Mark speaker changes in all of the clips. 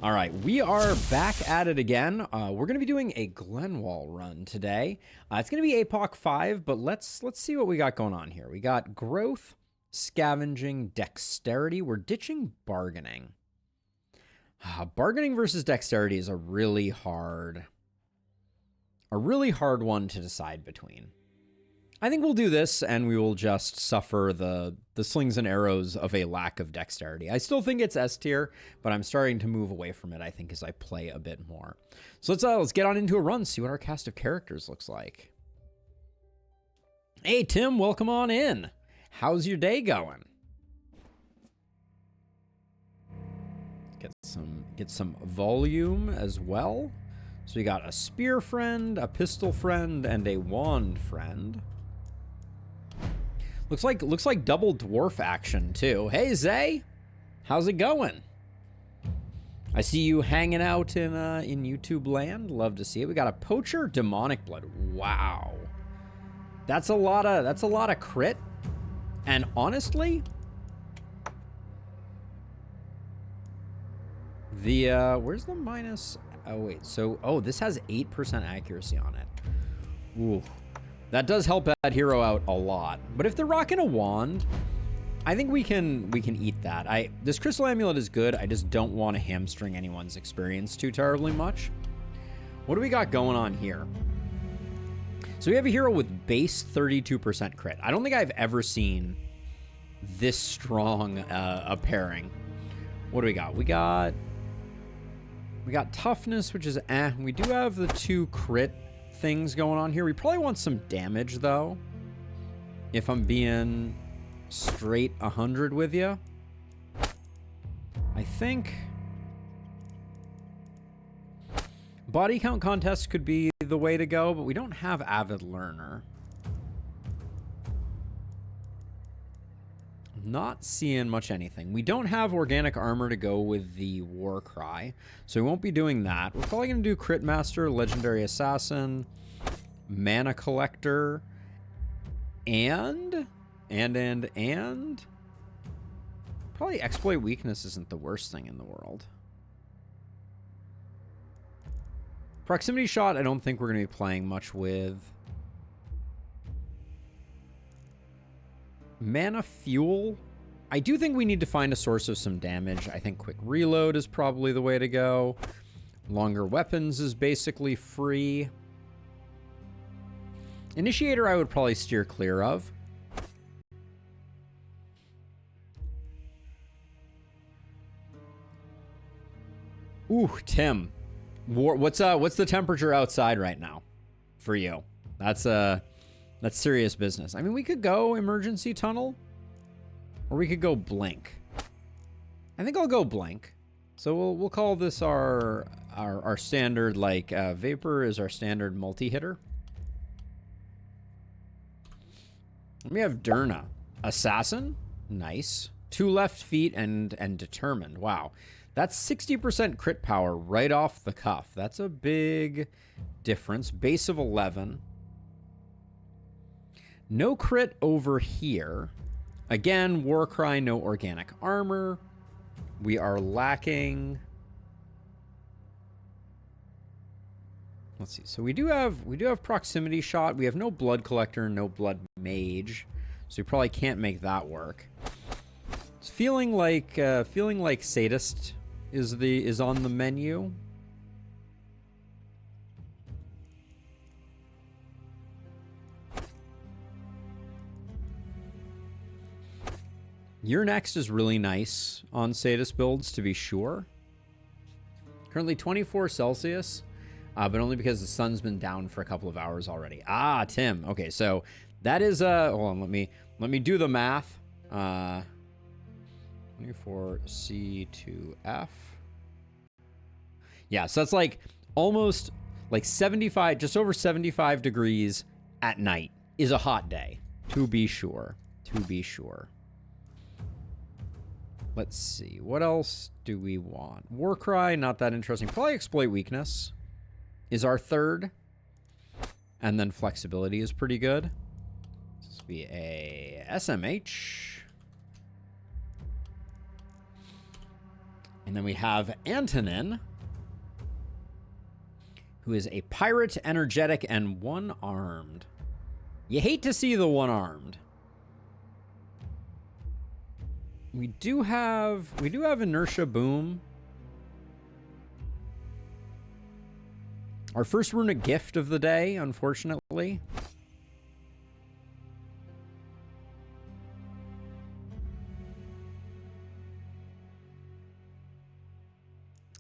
Speaker 1: All right, we are back at it again. We're going to be doing a Glenwald run today. It's going to be APOC 5, but let's see what we got going on here. We got growth, scavenging, dexterity. We're ditching bargaining. Bargaining versus dexterity is a really hard one to decide between. I think we'll do this, and we will just suffer the slings and arrows of a lack of dexterity. I still think it's S tier, but I'm starting to move away from it, I think, as I play a bit more. So let's get on into a run, see what our cast of characters looks like. Hey, Tim, welcome on in. How's your day going? Get some volume as well. So we got a spear friend, a pistol friend, and a wand friend. Looks like double dwarf action too. Hey Zay, how's it going? I see you hanging out in YouTube land. Love to see it. We got a poacher, demonic blood. Wow, that's a lot of crit. And honestly, the where's the minus? Oh wait, so this has 8% accuracy on it. Ooh. That does help that hero out a lot. But if they're rocking a wand, I think we can eat that. This crystal amulet is good. I just don't want to hamstring anyone's experience too terribly much. What do we got going on here? So we have a hero with base 32% crit. I don't think I've ever seen this strong a pairing. What do we got? We got toughness, which is We do have the 2 crit things going on here. We probably want some damage though, if I'm being straight 100 with you. I think body count contests could be the way to go, but we don't have avid learner. Not seeing much anything. We don't have organic armor to go with the war cry, so we won't be doing that. We're probably going to do crit master, legendary assassin, mana collector, and probably exploit weakness isn't the worst thing in the world. Proximity shot I don't think we're going to be playing much with. Mana fuel, I do think we need to find a source of some damage. I think quick reload is probably the way to go. Longer weapons is basically free. Initiator I would probably steer clear of. Ooh, Tim, what's the temperature outside right now for you? That's serious business. I mean, we could go emergency tunnel, or we could go blink. I think I'll go blink. So we'll call this our standard, like vapor is our standard multi-hitter. We have Durna, assassin, nice. 2 left feet and determined. Wow, that's 60% crit power right off the cuff. That's a big difference. Base of 11. No crit over here. Again, Warcry, no organic armor. We are lacking. Let's see. So we do have proximity shot. We have no blood collector, no blood mage. So we probably can't make that work. It's feeling like sadist is on the menu. Your next is really nice on sadist builds, to be sure. Currently 24 Celsius, but only because the sun's been down for a couple of hours already. Ah, Tim. Okay, so that is hold on, let me do the math. 24 C2F. Yeah, so that's like almost like 75, just over 75 degrees at night is a hot day, to be sure. To be sure. Let's see. What else do we want? Warcry, not that interesting. Probably exploit weakness is our third. And then flexibility is pretty good. This will be a SMH. And then we have Antonin, who is a pirate, energetic, and one-armed. You hate to see the one-armed. We do have inertia boom. Our first runic gift of the day, unfortunately.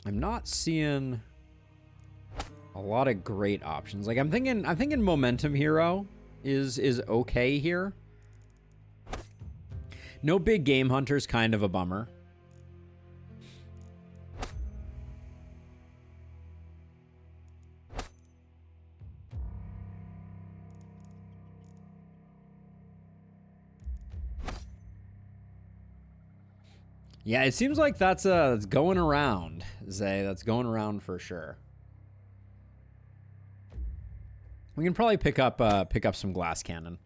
Speaker 1: I'm not seeing a lot of great options. Like I'm thinking momentum hero is okay here. No big game hunter's kind of a bummer. Yeah, it seems like that's going around, Zay. That's going around for sure. We can probably pick up some glass cannon.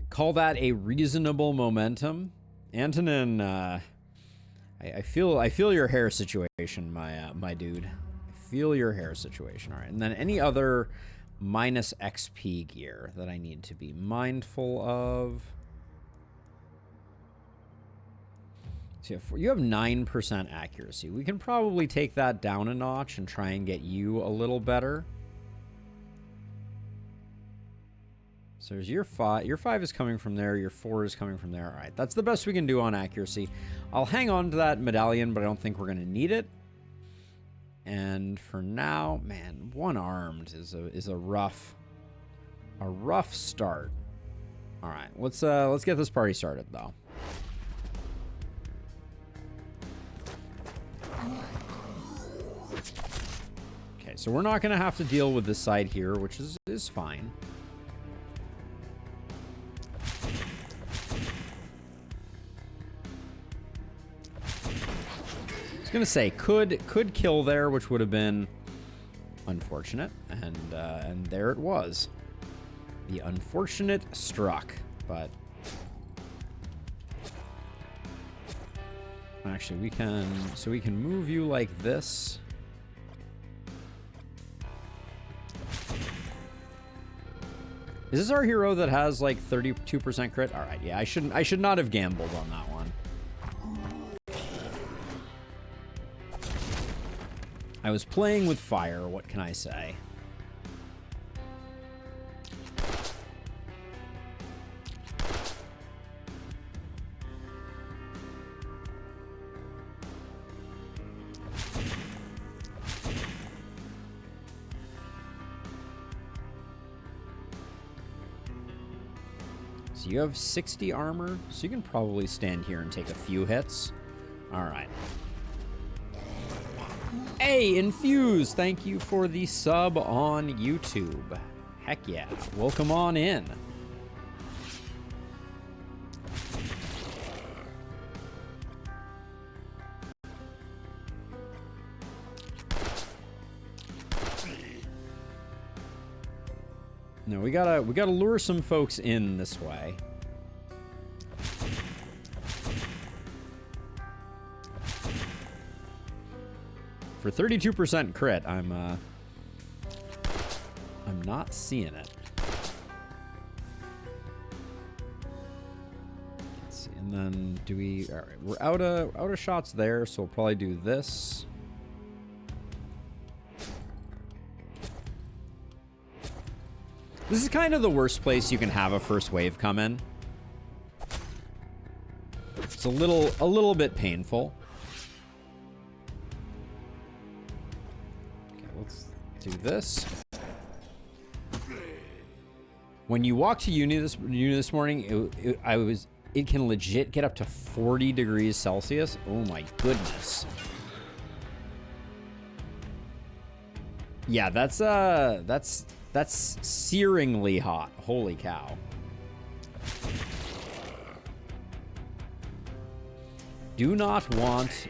Speaker 1: Call that a reasonable momentum. Antonin, I feel your hair situation, my dude. I feel your hair situation. All right, and then any other minus XP gear that I need to be mindful of. So you have 9% accuracy. We can probably take that down a notch and try and get you a little better. So there's your 5. Your 5 is coming from there. Your 4 is coming from there. All right, that's the best we can do on accuracy. I'll hang on to that medallion, but I don't think we're going to need it. And for now, man, one-armed is a rough start. All right, let's get this party started though. Okay, so we're not going to have to deal with this side here, which is fine. I was going to say, could kill there, which would have been unfortunate, and there it was. The unfortunate struck, but actually we can move you like this. Is this our hero that has like 32% crit? All right, yeah, I should not have gambled on that one. I was playing with fire, what can I say? So you have 60 armor, so you can probably stand here and take a few hits. All right. Hey, Infuse, thank you for the sub on YouTube. Heck yeah, welcome on in. No, we gotta lure some folks in this way. For 32% crit, I'm not seeing it. Let's see, and then do we? All right, we're out of shots there, so we'll probably do this. This is kind of the worst place you can have a first wave come in. It's a little bit painful. Do this. When you walk to uni this morning, it can legit get up to 40 degrees Celsius. Oh my goodness. Yeah, that's searingly hot. Holy cow. Do not want.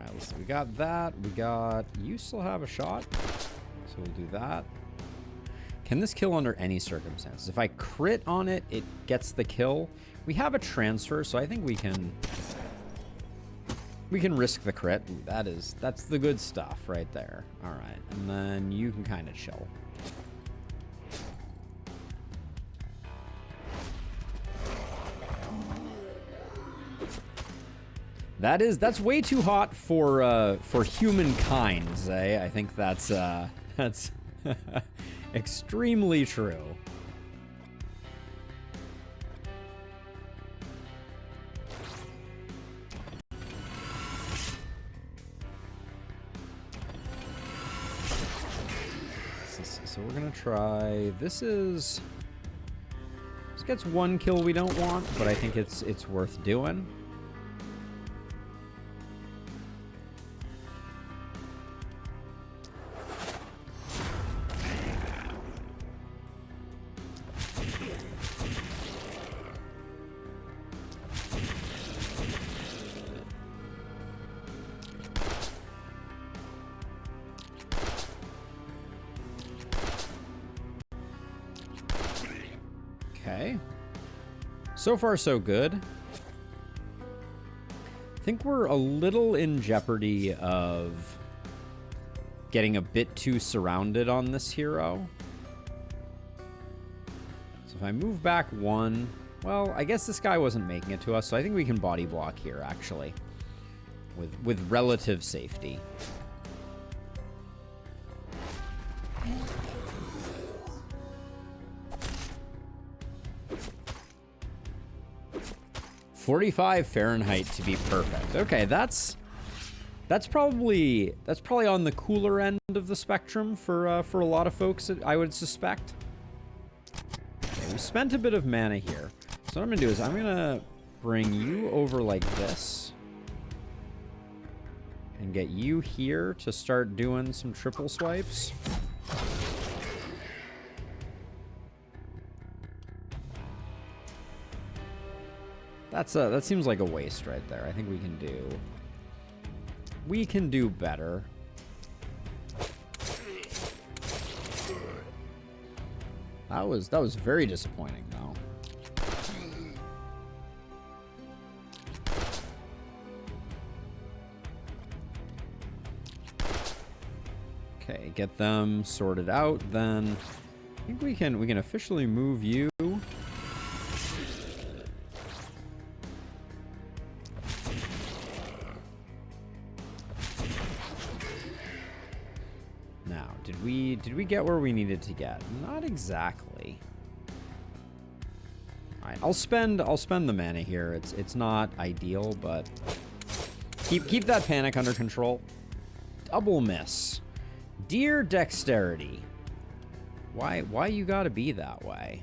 Speaker 1: right, let's see. We got that. We got... You still have a shot. So we'll do that. Can this kill under any circumstances? If I crit on it, it gets the kill. We have a transfer, so I think we can risk the crit. Ooh, that's the good stuff right there. All right, and then you can kind of chill. That's way too hot for humankind, eh? I think that's extremely true. So we're gonna try. This gets one kill we don't want, but I think it's worth doing. Okay. So far, so good. I think we're a little in jeopardy of getting a bit too surrounded on this hero. So if I move back one, well, I guess this guy wasn't making it to us, so I think we can body block here, actually, with relative safety. .45 Fahrenheit to be perfect. Okay, that's probably on the cooler end of the spectrum for a lot of folks, I would suspect. Okay, we spent a bit of mana here. So what I'm gonna do is I'm gonna bring you over like this and get you here to start doing some triple swipes. That seems like a waste right there. I think we can do better. That was very disappointing though. Okay, get them sorted out then. I think we can officially move you. Did we get where we needed to get? Not exactly. All right, I'll spend the mana here. It's not ideal, but keep that panic under control. Double miss. Dear dexterity. Why you gotta be that way?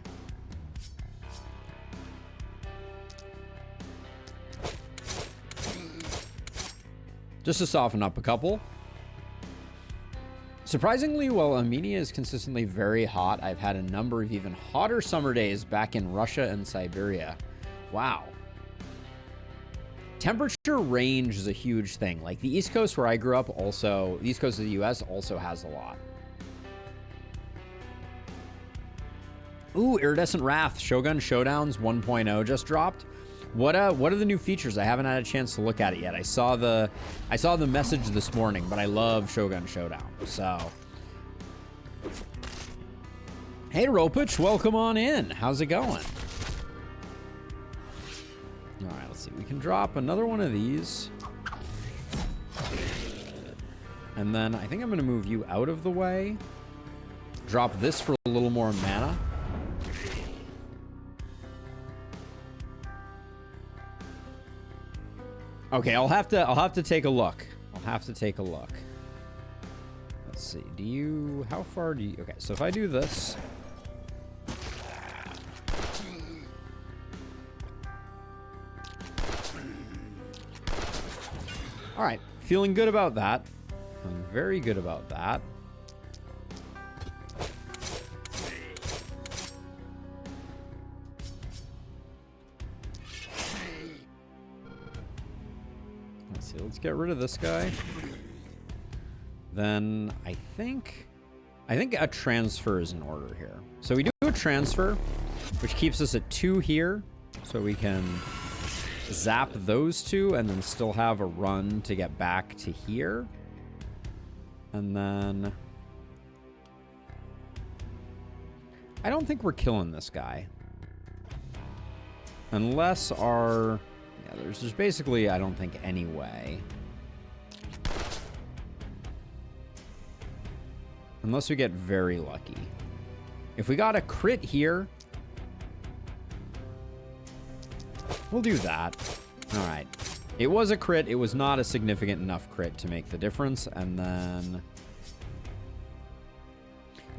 Speaker 1: Just to soften up a couple. Surprisingly, while Armenia is consistently very hot, I've had a number of even hotter summer days back in Russia and Siberia. Wow. Temperature range is a huge thing. Like the East Coast where I grew up also, the East Coast of the US also has a lot. Ooh, Iridescent Wrath, Shogun Showdowns 1.0 just dropped. What are the new features? I haven't had a chance to look at it yet. I saw the message this morning, but I love Shogun Showdown. So, hey Ropich, welcome on in. How's it going? All right, let's see. We can drop another one of these, and then I think I'm gonna move you out of the way. Drop this for a little more mana. Okay, I'll have to take a look. I'll have to take a look. Let's see. How far do you... Okay, so if I do this... All right, feeling good about that. I'm very good about that. see, let's get rid of this guy. Then I think a transfer is in order here. So we do a transfer, which keeps us at 2 here. So we can zap those 2 and then still have a run to get back to here. And then I don't think we're killing this guy. Unless our... Yeah, there's just basically, I don't think, any way. Unless we get very lucky. If we got a crit here, we'll do that. All right. It was a crit. It was not a significant enough crit to make the difference. And then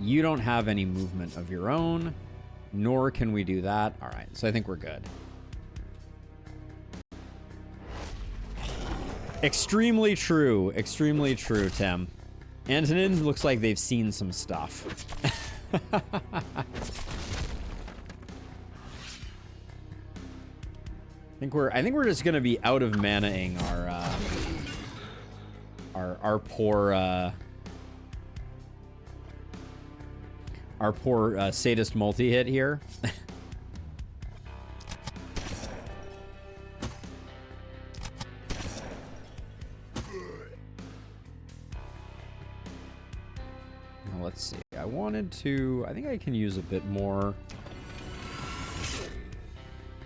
Speaker 1: you don't have any movement of your own, nor can we do that. All right. So I think we're good. Extremely true, Tim. Antonin looks like they've seen some stuff. I think we're just gonna be out of mana-ing our poor sadist multi-hit here. Let's see. I think I can use a bit more.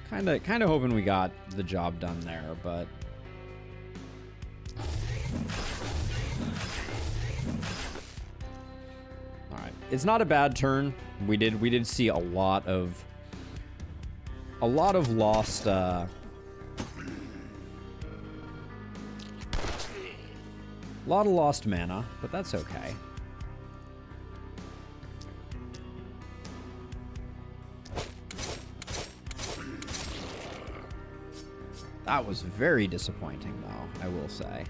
Speaker 1: Kind of hoping we got the job done there, but all right. It's not a bad turn. We did see a lot of lost lost mana, but that's okay. That was very disappointing, though, I will say.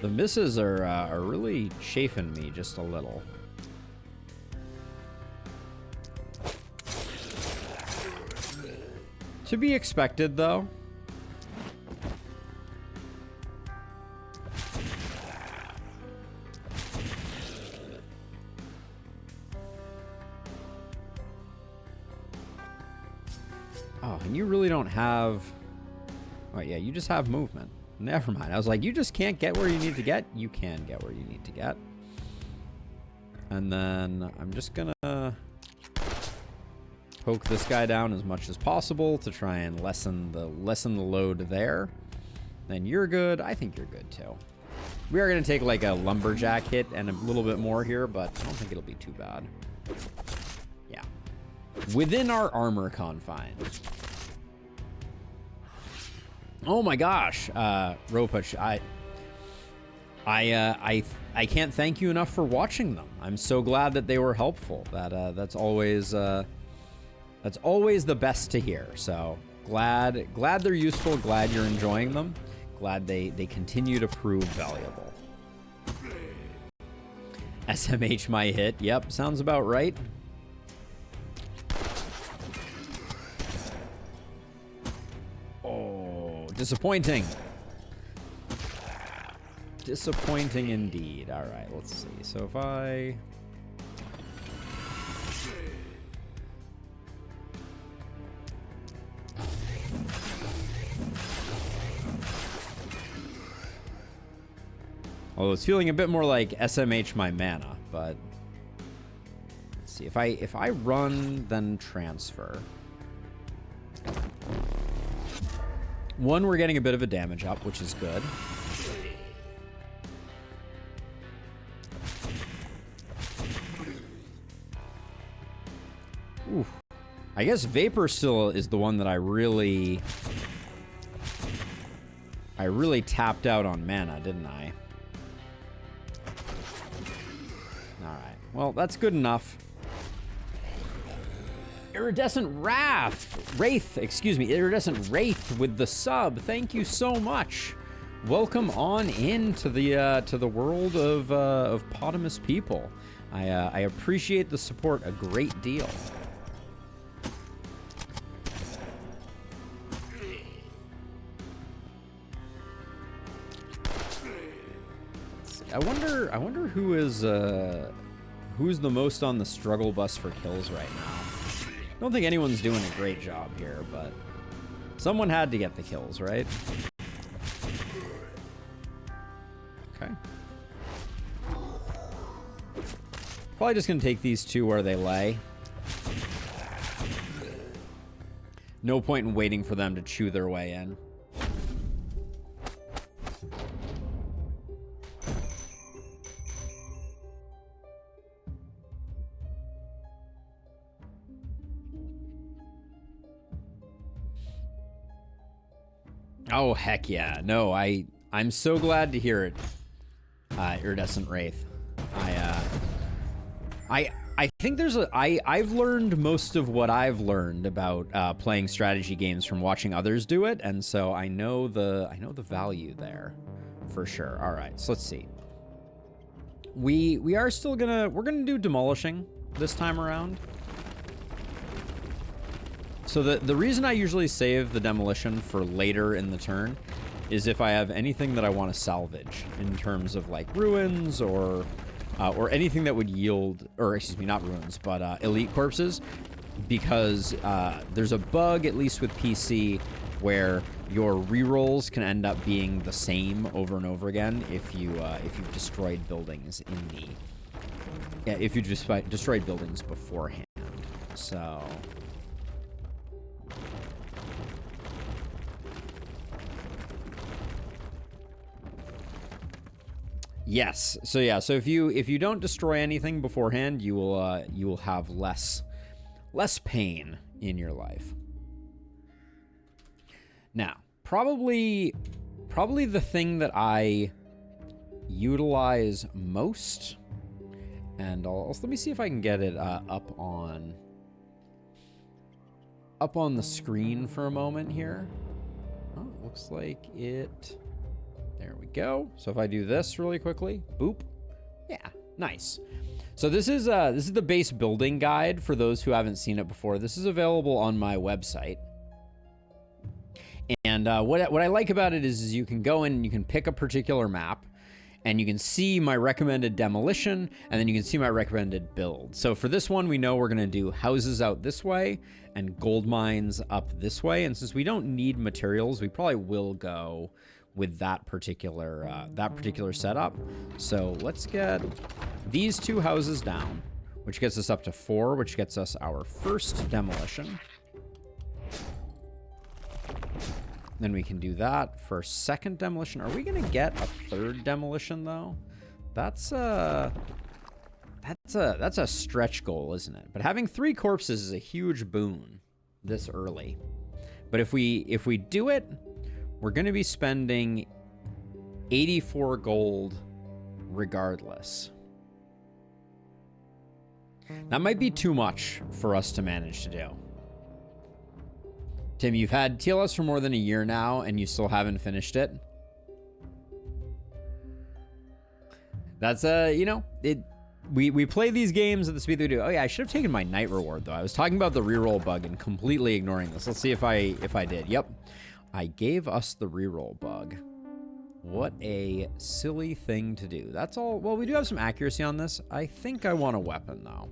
Speaker 1: The misses are really chafing me just a little. To be expected, though. And you really don't have... Oh, yeah, you just have movement. Never mind. I was like, you just can't get where you need to get. You can get where you need to get. And then I'm just gonna poke this guy down as much as possible to try and lessen the load there. Then you're good. I think you're good, too. We are going to take, like, a lumberjack hit and a little bit more here, but I don't think it'll be too bad. Yeah. Within our armor confines. Oh my gosh, Ropach, I can't thank you enough for watching them. I'm so glad that they were helpful. That's always the best to hear. So glad they're useful. Glad you're enjoying them. Glad they continue to prove valuable. SMH my hit. Yep, sounds about right. Disappointing. Disappointing indeed. All right, let's see. So if I... Although it's feeling a bit more like SMH my mana, but... Let's see. If I run, then transfer... One, we're getting a bit of a damage up, which is good. Ooh. I guess Vapor still is the one that I really tapped out on mana, didn't I? All right. Well, that's good enough. Iridescent Wraith, excuse me, Iridescent Wraith with the sub. Thank you so much. welcome on into the world of Potamus people. I appreciate the support a great deal. I wonder who is who's the most on the struggle bus for kills right now. I don't think anyone's doing a great job here, but someone had to get the kills, right? Okay. Probably just gonna take these two where they lay. No point in waiting for them to chew their way in. Oh, heck yeah. No, I'm so glad to hear it, Iridescent Wraith. I think there's I've learned most of what I've learned about playing strategy games from watching others do it, and so I know the value there for sure. All right, so let's see. We are still we're gonna do demolishing this time around. So the reason I usually save the demolition for later in the turn is if I have anything that I want to salvage in terms of like ruins or anything that would yield, or excuse me, not ruins, but elite corpses, because there's a bug, at least with PC, where your rerolls can end up being the same over and over again if you've destroyed buildings if you just destroyed buildings beforehand. So. Yes. So yeah. So if you don't destroy anything beforehand, you will have less pain in your life. Now, probably the thing that I utilize most, and let me see if I can get it up on the screen for a moment here. Oh, it looks like it. There we go. So if I do this really quickly, boop. Yeah, nice. So this is the base building guide for those who haven't seen it before. This is available on my website. And what I like about it is you can go in and you can pick a particular map, and you can see my recommended demolition, and then you can see my recommended build. So for this one, we know we're gonna do houses out this way and gold mines up this way. And since we don't need materials, we probably will go with that particular setup. So let's get these two houses down, which gets us up to 4, which gets us our first demolition. Then we can do that for second demolition. Are we gonna get a third demolition though? That's a stretch goal, isn't it? But having 3 corpses is a huge boon this early. But if we do it, we're going to be spending 84 gold regardless. That might be too much for us to manage to do. Tim, you've had TLS for more than a year now, and you still haven't finished it. That's, we play these games at the speed they do. Oh yeah, I should have taken my night reward though. I was talking about the reroll bug and completely ignoring this. Let's see if I did. Yep. I gave us the reroll bug. What a silly thing to do. That's all. Well, we do have some accuracy on this. I think I want a weapon though.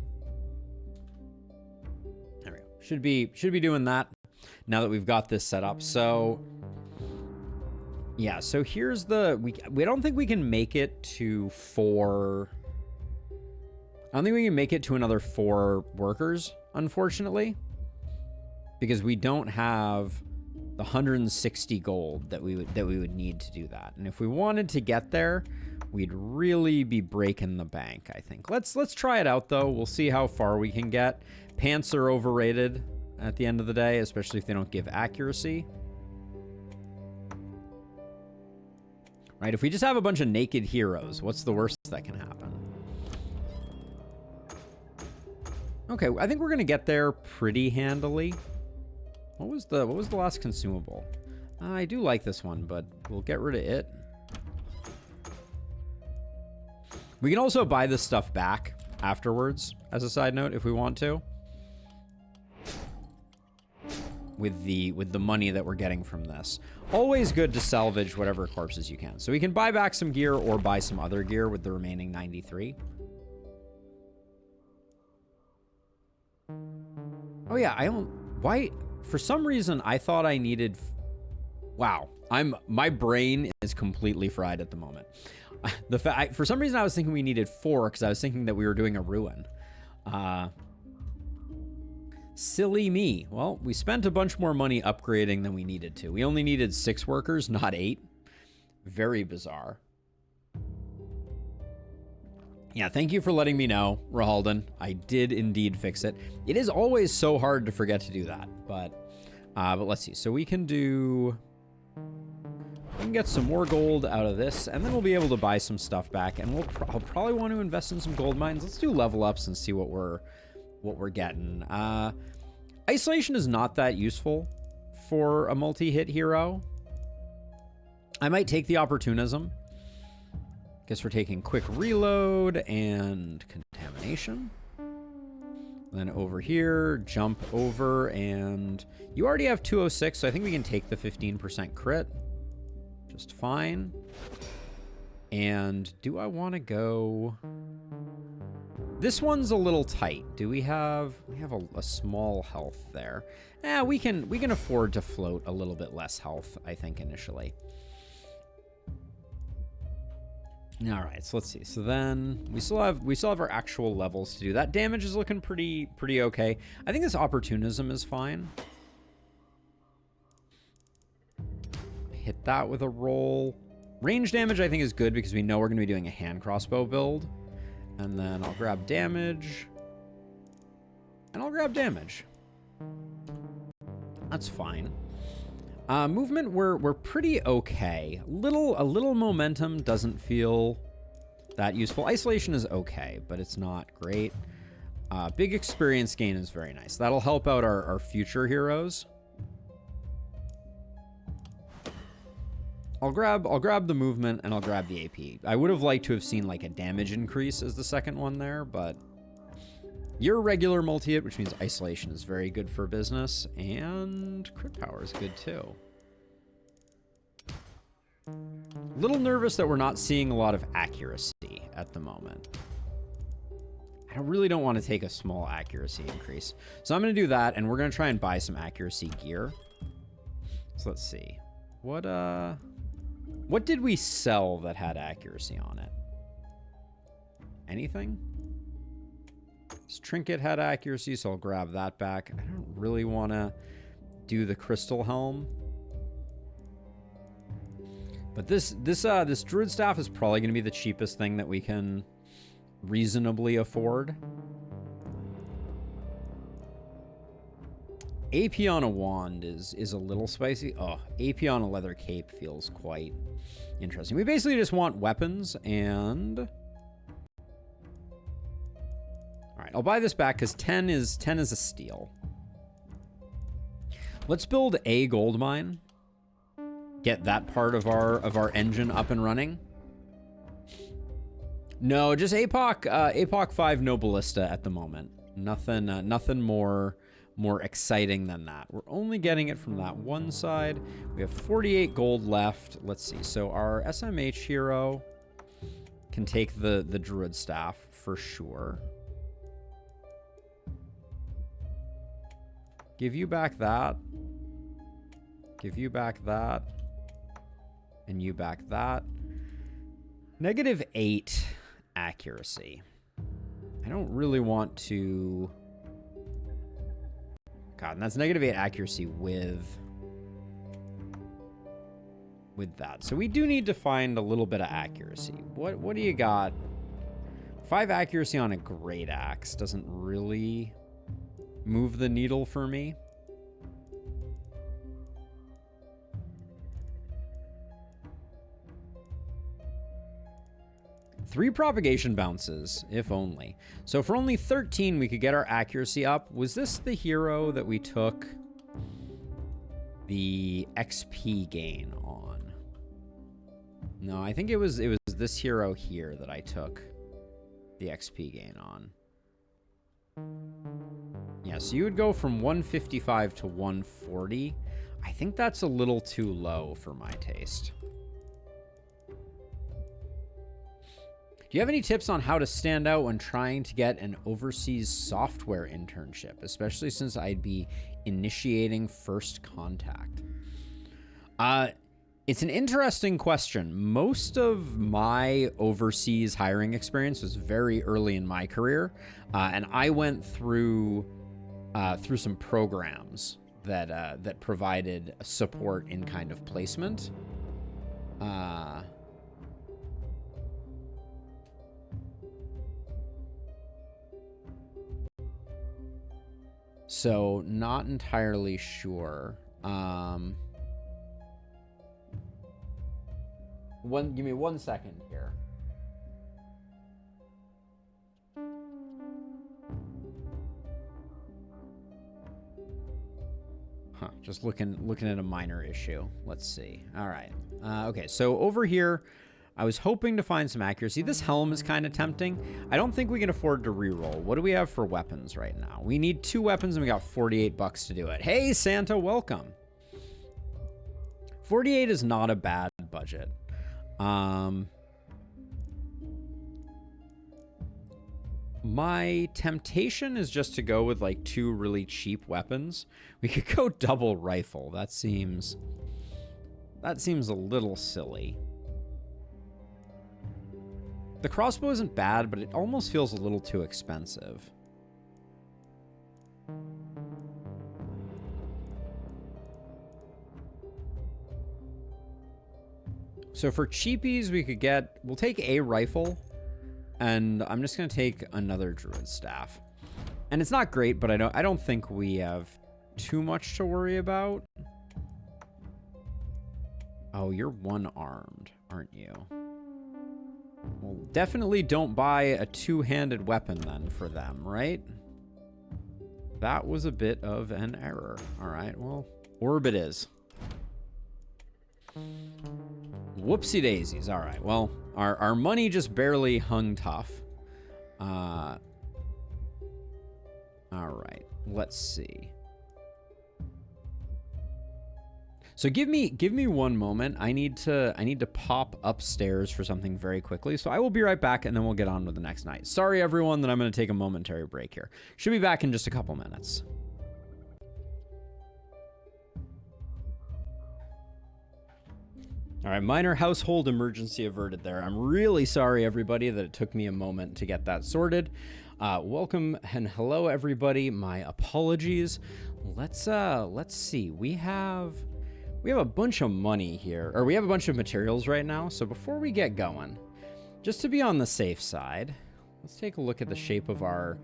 Speaker 1: There we go. Should be doing that now that we've got this set up. So yeah, so here's we don't think we can make it to 4. I don't think we can make it to another 4 workers, unfortunately, because we don't have the 160 gold that we would need to do that. And if we wanted to get there, we'd really be breaking the bank, I think. Let's try it out though. We'll see how far we can get. Pants are overrated at the end of the day, especially if they don't give accuracy. Right? If we just have a bunch of naked heroes, what's the worst that can happen? Okay, I think we're gonna get there pretty handily. What was the last consumable? I do like this one, but we'll get rid of it. We can also buy this stuff back afterwards, as a side note, if we want to. With the money that we're getting from this. Always good to salvage whatever corpses you can. So we can buy back some gear or buy some other gear with the remaining 93. Oh yeah, I don't... Why... For some reason, I thought I needed... Wow. My brain is completely fried at the moment. For some reason, I was thinking we needed 4 because I was thinking that we were doing a ruin. Silly me. Well, we spent a bunch more money upgrading than we needed to. We only needed 6 workers, not 8. Very bizarre. Yeah, thank you for letting me know, Rahalden. I did indeed fix it. It is always so hard to forget to do that, but let's see. So we can get some more gold out of this, and then we'll be able to buy some stuff back, and I'll probably want to invest in some gold mines. Let's do level ups and see what we're getting. Isolation is not that useful for a multi-hit hero. I might take the opportunism. Guess we're taking quick reload and contamination. Then over here, jump over, and you already have 206, so I think we can take the 15% crit. Just fine. And do I want to go... This one's a little tight. Do we have a small health there? We can afford to float a little bit less health, I think, initially. All right, so let's see. So then we still have our actual levels to do. That damage is looking pretty okay. I think this opportunism is fine. Hit that with a roll. Range damage I think is good because we know we're going to be doing a hand crossbow build. And then I'll grab damage. And I'll grab damage. That's fine. Movement, we're pretty okay. A little momentum doesn't feel that useful. Isolation is okay, but it's not great. Big experience gain is very nice. That'll help out our future heroes. I'll grab the movement and I'll grab the AP. I would have liked to have seen like a damage increase as the second one there, but your regular multi-hit, which means isolation, is very good for business, and crit power is good too. A little nervous that we're not seeing a lot of accuracy at the moment. I really don't want to take a small accuracy increase. So I'm going to do that, and we're going to try and buy some accuracy gear. So let's see. What did we sell that had accuracy on it? Anything? This trinket had accuracy, so I'll grab that back. I don't really want to do the crystal helm. But this druid staff is probably going to be the cheapest thing that we can reasonably afford. AP on a wand is a little spicy. Oh, AP on a leather cape feels quite interesting. We basically just want weapons, and all right, I'll buy this back because 10 is a steal. Let's build a gold mine. Get that part of our engine up and running. No, just APOC 5, no Ballista at the moment. Nothing more exciting than that. We're only getting it from that one side. We have 48 gold left. Let's see. So our SMH hero can take the druid staff for sure. Give you back that. Give you back that. And you back that. -8 accuracy. I don't really want to... God, and that's -8 accuracy with that. So we do need to find a little bit of accuracy. What do you got? 5 accuracy on a great axe doesn't really move the needle for me. 3 propagation bounces, if only. So for only 13, we could get our accuracy up. Was this the hero that we took the XP gain on? No, I think it was this hero here that I took the XP gain on. Yeah, so you would go from 155 to 140. I think that's a little too low for my taste. Do you have any tips on how to stand out when trying to get an overseas software internship, especially since I'd be initiating first contact? It's an interesting question. Most of my overseas hiring experience was very early in my career, and I went through some programs that provided support in kind of placement. So not entirely sure. Give me 1 second here. Just looking at a minor issue. Let's see. All right. Okay, so over here, I was hoping to find some accuracy. This helm is kind of tempting. I don't think we can afford to reroll. What do we have for weapons right now? We need 2 weapons and we got 48 bucks to do it. Hey, Santa, welcome. 48 is not a bad budget. My temptation is just to go with like 2 really cheap weapons. We could go double rifle. That seems a little silly. The crossbow isn't bad, but it almost feels a little too expensive. So for cheapies, we'll take a rifle, and I'm just gonna take another druid staff. And it's not great, but I don't think we have too much to worry about. Oh, you're one-armed, aren't you? Well, definitely don't buy a 2-handed weapon then for them, right? That was a bit of an error. All right, well, orb it is. Whoopsie daisies. All right, well, our money just barely hung tough. All right, let's see. So give me 1 moment. I need to pop upstairs for something very quickly. So I will be right back, and then we'll get on with the next night. Sorry, everyone, that I'm going to take a momentary break here. Should be back in just a couple minutes. All right, minor household emergency averted there. I'm really sorry, everybody, that it took me a moment to get that sorted. Welcome and hello, everybody. My apologies. Let's see. We have a bunch of money here, or we have a bunch of materials right now. So before we get going, just to be on the safe side, let's take a look at the shape of our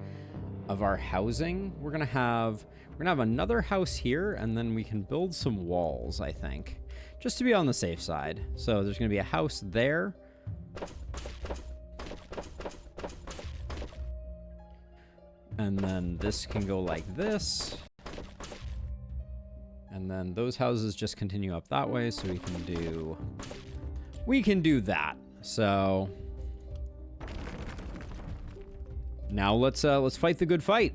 Speaker 1: housing. We're gonna have another house here, and then we can build some walls, I think, just to be on the safe side. So there's gonna be a house there. And then this can go like this. And then those houses just continue up that way, so we can do that. So now let's fight the good fight.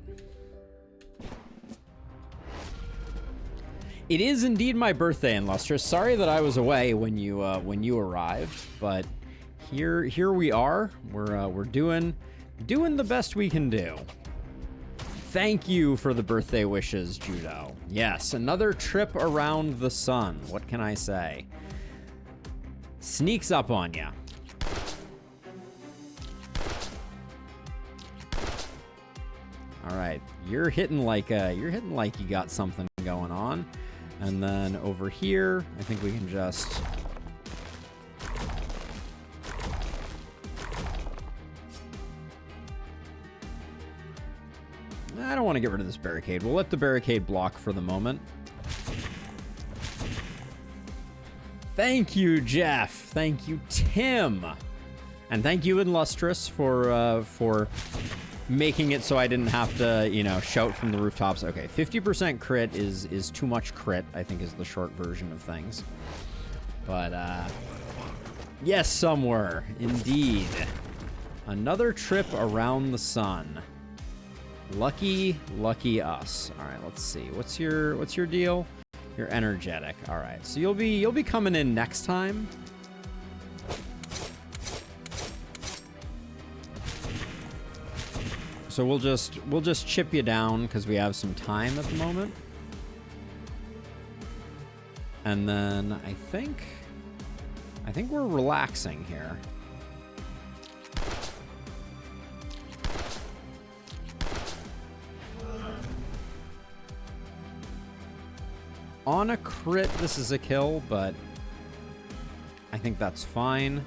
Speaker 1: It is indeed my birthday, Illustrious. Sorry that I was away when you arrived, but here we are. We're doing the best we can do. Thank you for the birthday wishes, Judo. Yes, another trip around the sun. What can I say? Sneaks up on ya. All right, you're hitting like you got something going on. And then over here, I think we can just I don't want to get rid of this barricade. We'll let the barricade block for the moment. Thank you, Jeff. Thank you, Tim. And thank you, Illustrious, for making it so I didn't have to, shout from the rooftops. Okay, 50% crit is too much crit, I think, is the short version of things. But, yes, some were. Indeed. Another trip around the sun. Lucky, lucky us. All right, let's see. What's your deal? You're energetic. All right, so you'll be coming in next time. So we'll just chip you down because we have some time at the moment. And then I think we're relaxing here. On a crit, this is a kill, but I think that's fine.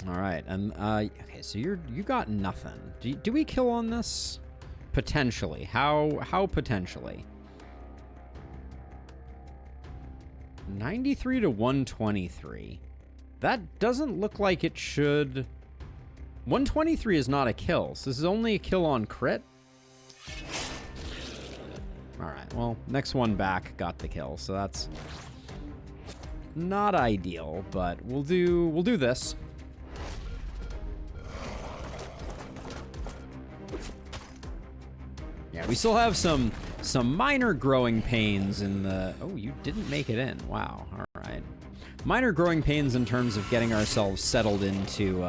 Speaker 1: All right, and okay, so you got nothing. Do we kill on this? Potentially. How potentially? 93 to 123. That doesn't look like it should. 123 is not a kill, so this is only a kill on crit. All right, well, next one back got the kill, so that's not ideal, but we'll do this. Yeah, we still have some minor growing pains in the... Oh, you didn't make it in. Wow. All right. Minor growing pains in terms of getting ourselves settled into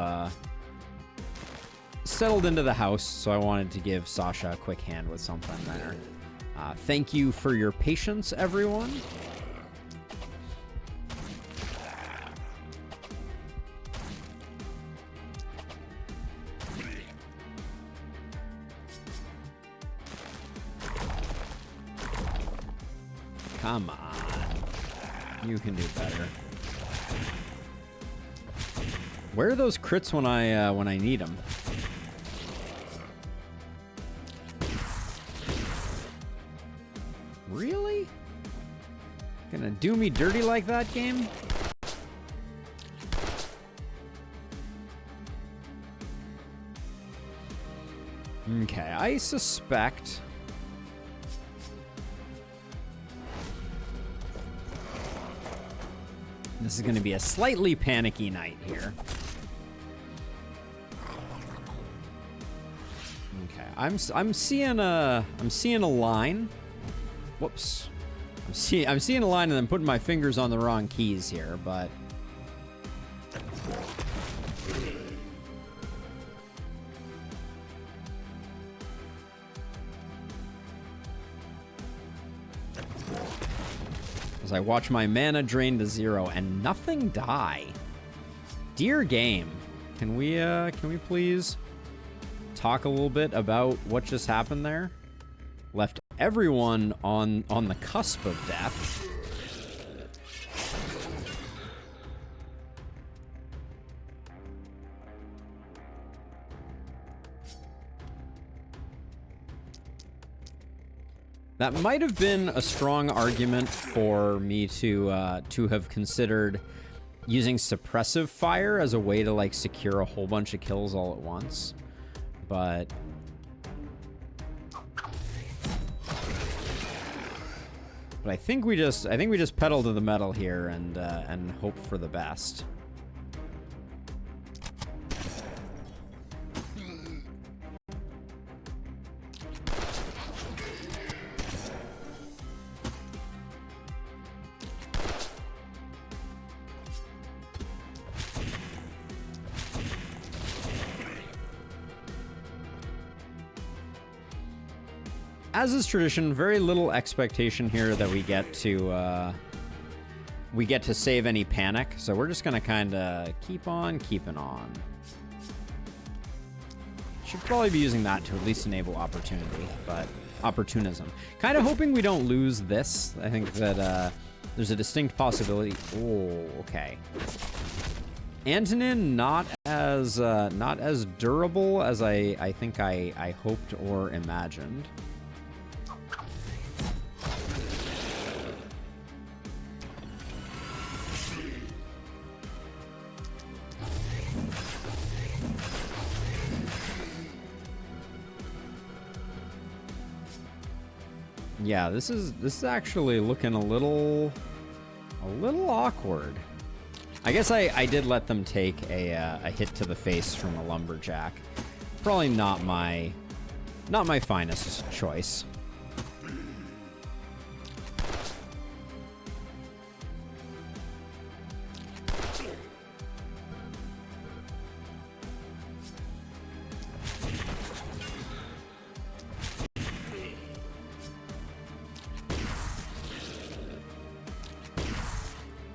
Speaker 1: the house, so I wanted to give Sasha a quick hand with something there. Thank you for your patience, everyone. Come on. You can do better. Where are those crits when I need them? Really? Gonna do me dirty like that, game? Okay, I suspect... This is going to be a slightly panicky night here. Okay, I'm seeing a line. Whoops. I'm seeing a line and I'm putting my fingers on the wrong keys here, but as I watch my mana drain to 0 and nothing die. Dear game, can we please talk a little bit about what just happened there? Left everyone on the cusp of death. That might have been a strong argument for me to have considered using suppressive fire as a way to like secure a whole bunch of kills all at once, but I think we just pedal to the metal here and hope for the best. As is tradition, very little expectation here that we get to save any panic, so we're just gonna kind of keep on keeping on. Should probably be using that to at least enable opportunity, but opportunism. Kind of hoping we don't lose this. I think that there's a distinct possibility. Oh, okay. Antonin not as durable as I think I hoped or imagined. Yeah, this is actually looking a little awkward. I guess I did let them take a hit to the face from a lumberjack. Probably not my finest choice.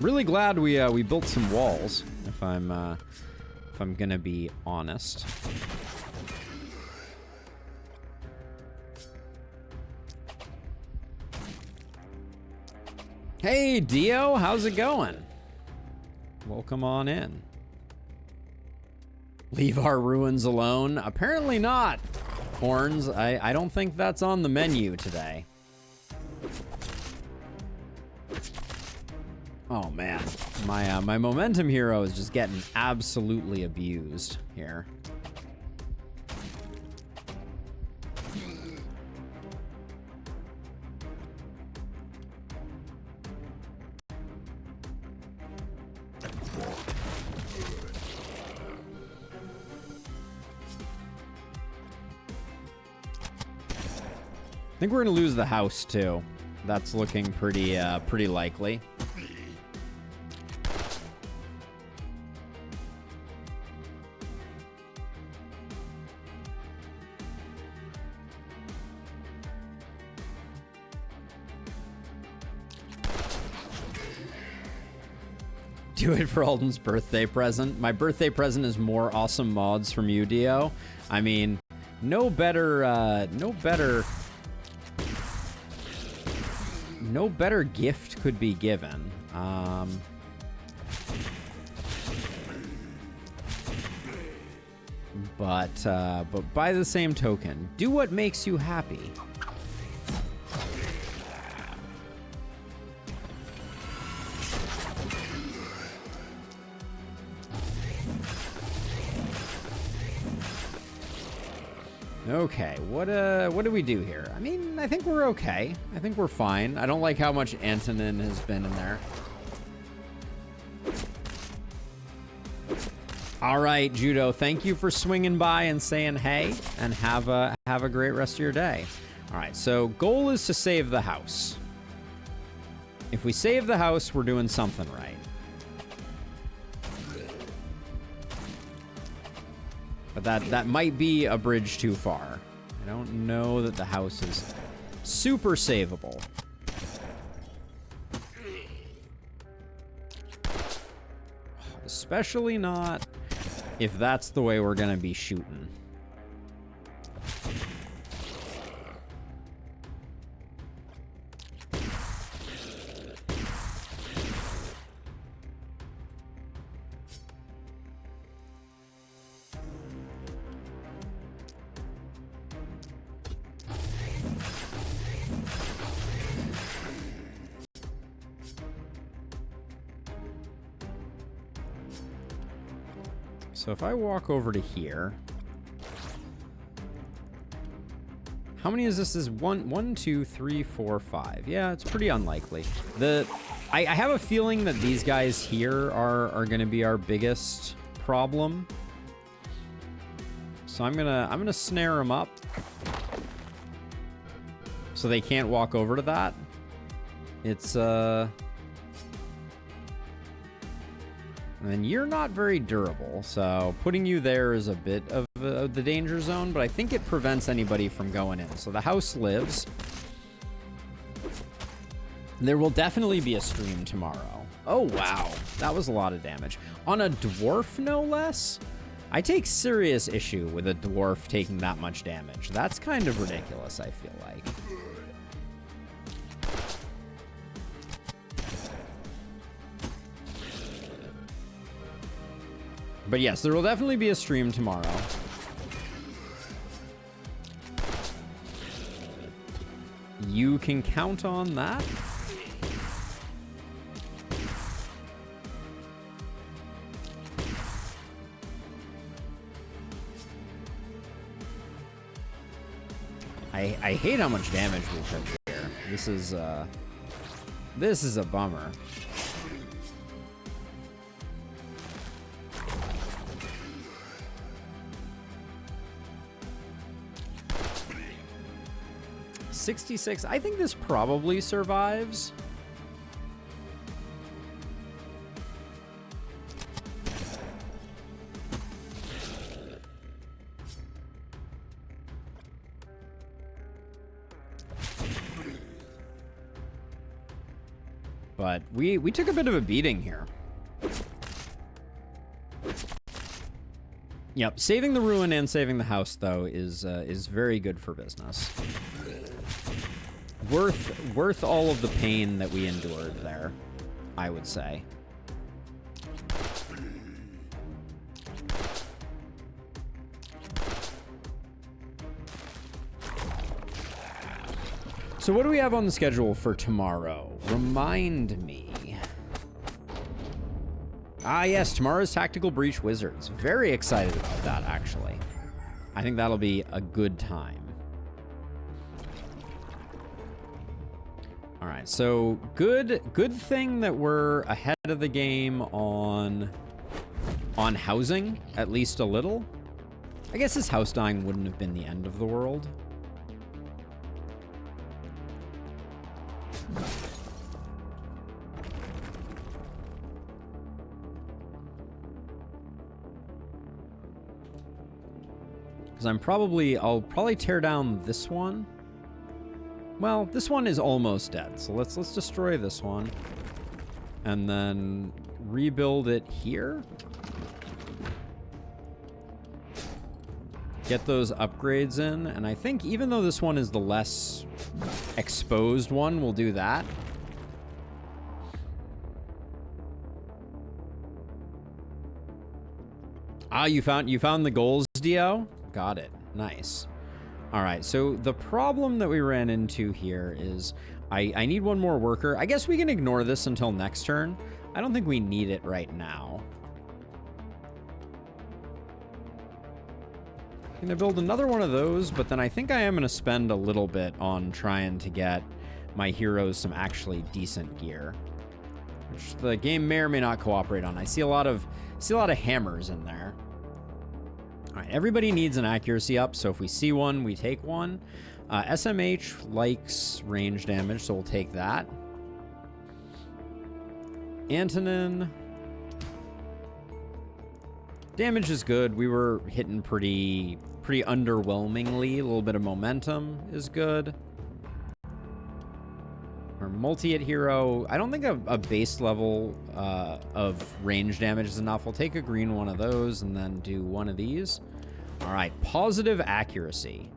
Speaker 1: Really glad we built some walls, if I'm gonna be honest. Hey Dio, how's it going? Welcome on in. Leave our ruins alone? Apparently not. Horns, I don't think that's on the menu today. Oh man, my momentum hero is just getting absolutely abused here. I think we're gonna lose the house too. That's looking pretty likely. Do it for Alden's birthday present. My birthday present is more awesome mods from you, Dio. I mean, no better gift could be given. But by the same token, do what makes you happy. Okay, what do we do here? I mean, I think we're okay. I think we're fine. I don't like how much Antonin has been in there. All right, Judo, thank you for swinging by and saying hey, and have a great rest of your day. All right, so goal is to save the house. If we save the house, we're doing something right. But that might be a bridge too far. I don't know that the house is super savable. Especially not if that's the way we're gonna be shooting. So if I walk over to here, how many is this? Is one, 2, 3, 4, 5. Yeah, it's pretty unlikely. I have a feeling that these guys here are gonna be our biggest problem. So I'm gonna snare them up so they can't walk over to that. It's and you're not very durable, so putting you there is a bit of the danger zone, but I think it prevents anybody from going in. So the house lives. There will definitely be a stream tomorrow. Oh, wow. That was a lot of damage. On a dwarf, no less? I take serious issue with a dwarf taking that much damage. That's kind of ridiculous, I feel like. But yes, there will definitely be a stream tomorrow. You can count on that. I hate how much damage we took here. This is a bummer. $66. I think this probably survives. But we took a bit of a beating here. Yep, saving the ruin and saving the house though is very good for business. Worth all of the pain that we endured there, I would say. So what do we have on the schedule for tomorrow? Remind me. Ah, yes, tomorrow's Tactical Breach Wizards. Very excited about that, actually. I think that'll be a good time. All right, so good thing that we're ahead of the game on housing, at least a little. I guess this house dying wouldn't have been the end of the world. Because I'll probably tear down this one. Well, this one is almost dead, so let's destroy this one. And then rebuild it here. Get those upgrades in, and I think even though this one is the less exposed one, we'll do that. Ah, you found the goals, Dio? Got it. Nice. All right, so the problem that we ran into here is I need one more worker. I guess we can ignore this until next turn. I don't think we need it right now. I'm gonna build another one of those, but then I think I am gonna spend a little bit on trying to get my heroes some actually decent gear, which the game may or may not cooperate on. I see a lot of hammers in there. All right, everybody needs an accuracy up, so if we see one, we take one. SMH likes range damage, so we'll take that. Antonin. Damage is good. We were hitting pretty underwhelmingly. A little bit of momentum is good. Our multi-hit hero, I don't think a base level of range damage is enough. We'll take a green one of those and then do one of these. All right, positive accuracy.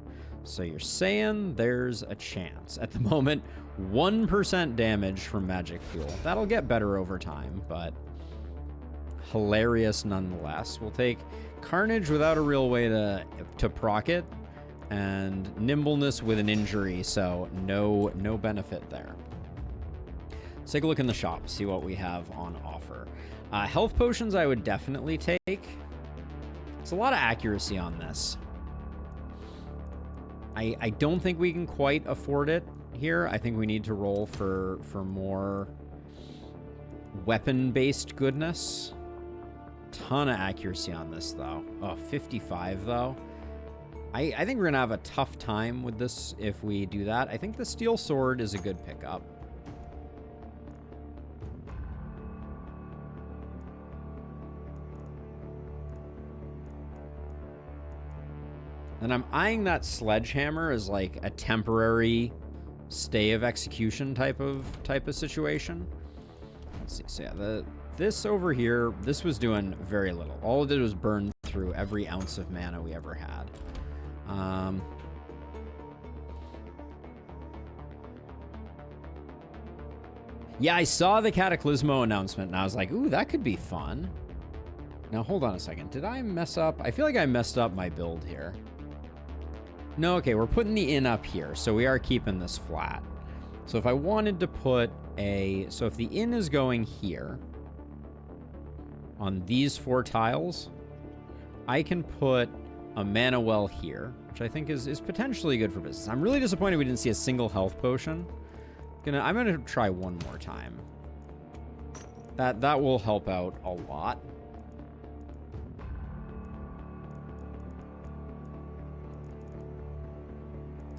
Speaker 1: So you're saying there's a chance. At the moment, 1% damage from magic fuel. That'll get better over time, but hilarious nonetheless. We'll take carnage without a real way to proc it, and nimbleness with an injury, so no benefit there. Let's take a look in the shop, see what we have on offer. Health potions I would definitely take. It's a lot of accuracy on this. I don't think we can quite afford it here. I think we need to roll for more weapon-based goodness. Ton of accuracy on this, though. Oh, 55, though. I think we're going to have a tough time with this if we do that. I think the steel sword is a good pickup. And I'm eyeing that sledgehammer as like a temporary stay of execution type of situation. Let's see. So yeah, this over here, this was doing very little. All it did was burn through every ounce of mana we ever had. Yeah, I saw the Cataclismo announcement and I was like, ooh, that could be fun. Now hold on a second. Did I mess up? I feel like I messed up my build here. No, okay, we're putting the inn up here, so we are keeping this flat. So if I wanted to put so if the inn is going here, on these 4 tiles, I can put a mana well here, which I think is potentially good for business. I'm really disappointed we didn't see a single health potion. I'm gonna try one more time. That will help out a lot.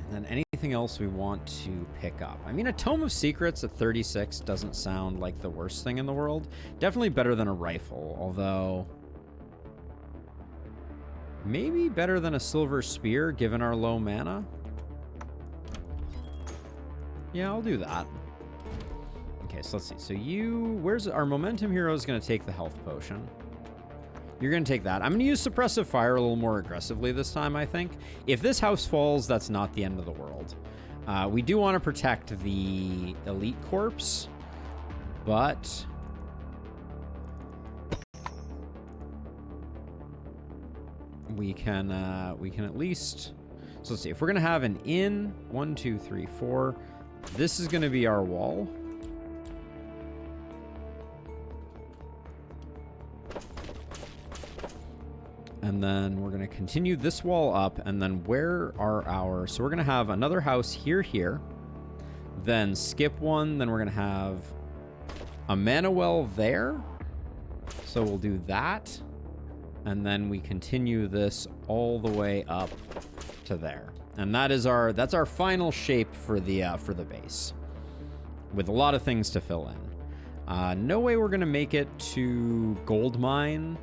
Speaker 1: And then anything else we want to pick up. I mean, a Tome of Secrets at 36 doesn't sound like the worst thing in the world. Definitely better than a rifle, although maybe better than a Silver Spear given our low mana. Yeah, I'll do that. Okay, so let's see. So where's our Momentum Hero is going to take the health potion. You're going to take that. I'm going to use Suppressive Fire a little more aggressively this time, I think. If this house falls, that's not the end of the world. We do want to protect the Elite Corpse, but we can at least... So let's see. If we're going to have an in, 1, 2, 3, 4, this is going to be our wall. And then we're going to continue this wall up. And then where are our... So we're going to have another house here. Then skip one. Then we're going to have a mana well there. So we'll do that. And then we continue this all the way up to there. And that's our final shape for the base. With a lot of things to fill in. No way we're going to make it to gold mine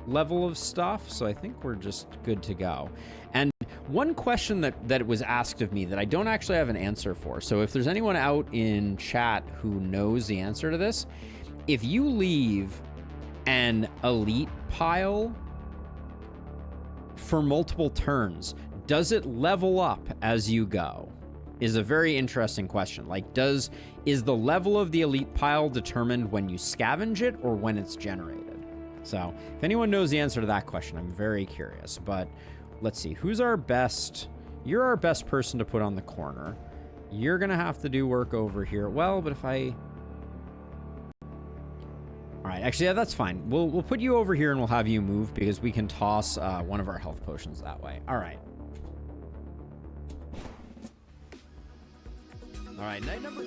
Speaker 1: level of stuff, so I think we're just good to go. And one question that was asked of me that I don't actually have an answer for, so if there's anyone out in chat who knows the answer to this, if you leave an elite pile for multiple turns, does it level up as you go? Is a very interesting question. Like, is the level of the elite pile determined when you scavenge it or when it's generated? So if anyone knows the answer to that question, I'm very curious. But let's see, who's our best? You're our best person to put on the corner. You're going to have to do work over here. Well, but if I... All right, actually, yeah, that's fine. We'll put you over here and we'll have you move because we can toss one of our health potions that way. All right. All right, night number...